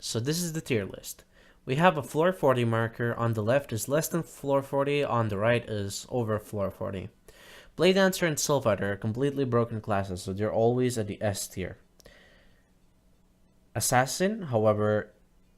so this is the tier list. We have a floor 40 marker. On the left is less than floor 40, on the right is over floor 40. Blade Dancer and Soul Fighter are completely broken classes, so they're always at the S tier. Assassin, however,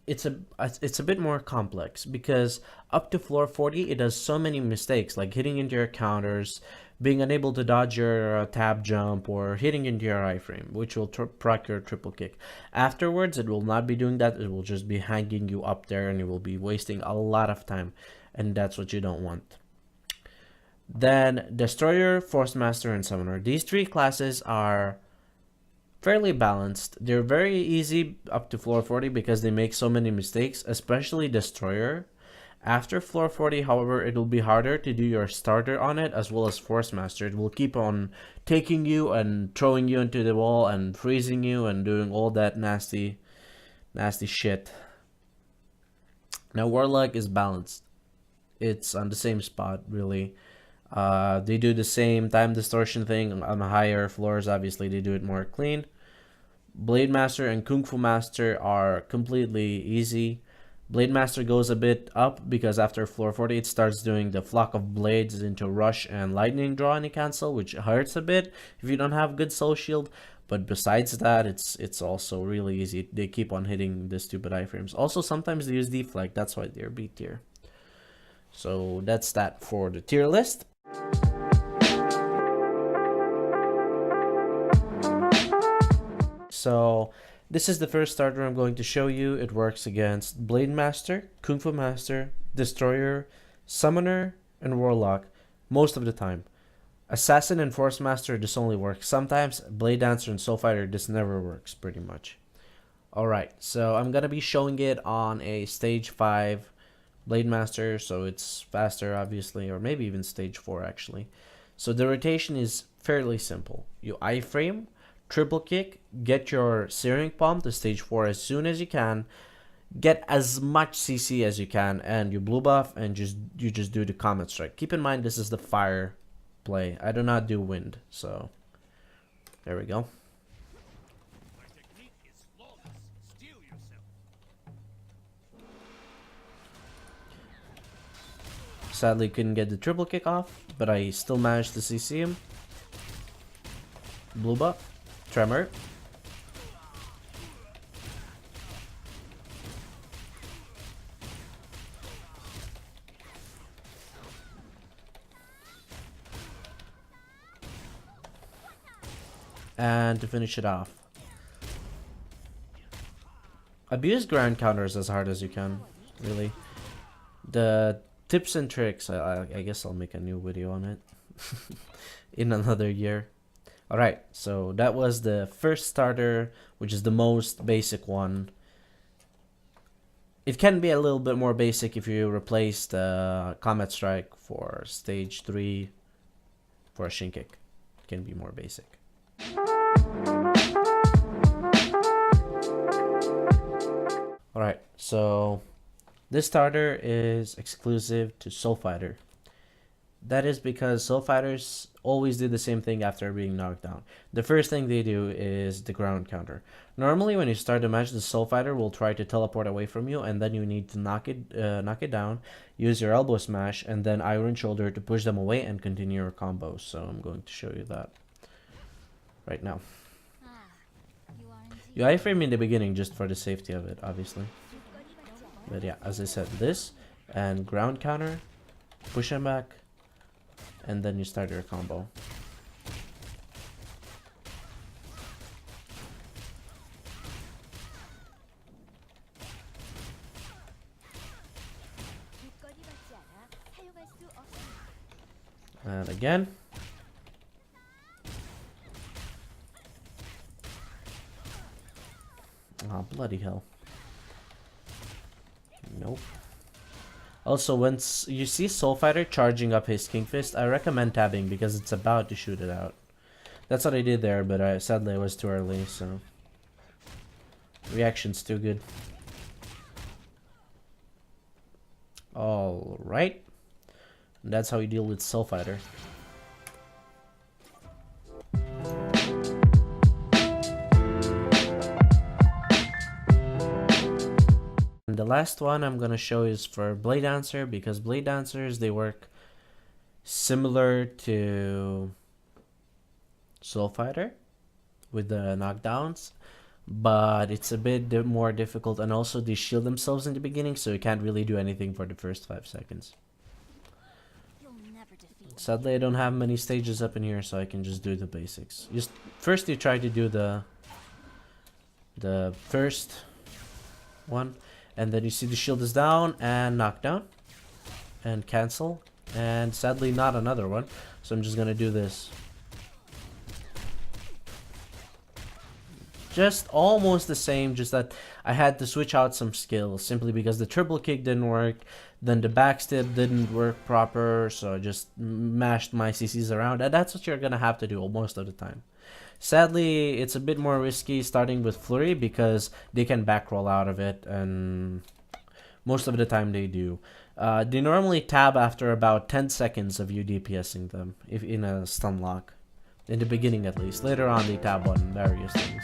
it's a bit more complex because up to floor 40 it does so many mistakes, like hitting into your counters, being unable to dodge your tab jump, or hitting into your iframe, which will proc your triple kick. Afterwards, it will not be doing that. It will just be hanging you up there, and it will be wasting a lot of time, and that's what you don't want. Then Destroyer, Force Master, and Summoner. These three classes are fairly balanced. They're very easy up to floor 40 because they make so many mistakes, especially Destroyer. After floor 40, however, it will be harder to do your starter on it, as well as Force Master. It will keep on taking you and throwing you into the wall and freezing you and doing all that nasty shit. Now Warlock is balanced. It's on the same spot, really. They do the same time distortion thing on the higher floors. Obviously, they do it more clean. Blade Master and Kung Fu Master are completely easy. Blade Master goes a bit up because after floor 40 it starts doing the flock of blades into rush and lightning draw and cancel, which hurts a bit if you don't have good soul shield. But besides that, it's also really easy. They keep on hitting the stupid iframes. Also, sometimes they use deflect. That's why they're B tier. So that's that for the tier list. So this is the first starter I'm going to show you. It works against Blade Master, Kung Fu Master, Destroyer, Summoner, and Warlock most of the time. Assassin and Force Master, this only works sometimes. Blade Dancer and Soul Fighter, this never works pretty much. Alright, so I'm gonna be showing it on a stage 5 Blade Master, so it's faster obviously, or maybe even stage 4 actually. So the rotation is fairly simple. You iframe, triple kick, get your Searing Palm to stage 4 as soon as you can, get as much CC as you can, and you blue buff, and you just do the Comet Strike. Keep in mind this is the fire play. I do not do wind, so there we go. Sadly couldn't get the triple kick off, but I still managed to CC him. Blue buff, Tremor. And to finish it off, abuse ground counters as hard as you can, really. The tips and tricks, I guess I'll make a new video on it in another year. Alright, so that was the first starter, which is the most basic one. It can be a little bit more basic if you replace the Comet Strike for stage 3 for a Shin Kick. It can be more basic. Alright, so this starter is exclusive to Soul Fighter. That is because Soul Fighters always do the same thing after being knocked down. The first thing they do is the ground counter. Normally when you start the match, the Soul Fighter will try to teleport away from you, and then you need to knock it down, use your elbow smash, and then Iron Shoulder to push them away and continue your combos. So I'm going to show you that right now. You iframe in the beginning just for the safety of it, obviously. But yeah, as I said, this and ground counter, push him back, and then you start your combo. And again. Oh, bloody hell. Nope. Also, once you see Soul Fighter charging up his King Fist, I recommend tabbing because it's about to shoot it out. That's what I did there, but sadly I was too early, so reaction's too good. Alright. That's how you deal with Soul Fighter. last one I'm gonna show is for Blade Dancer, because Blade Dancers, they work similar to Soul Fighter with the knockdowns, but it's a bit more difficult, and also they shield themselves in the beginning, so you can't really do anything for the first 5 seconds. Sadly, I don't have many stages up in here, so I can just do the basics. Just first you try to do the first one, and then you see the shield is down and knockdown and cancel, and sadly not another one, so I'm just gonna do this. Just almost the same, just that I had to switch out some skills simply because the triple kick didn't work, then the backstep didn't work proper, so I just mashed my CCs around, and that's what you're gonna have to do most of the time. Sadly, it's a bit more risky starting with Flurry because they can back roll out of it, and most of the time they do. They normally tab after about 10 seconds of you DPSing them, if in a stun lock. In the beginning at least. Later on they tab on various things.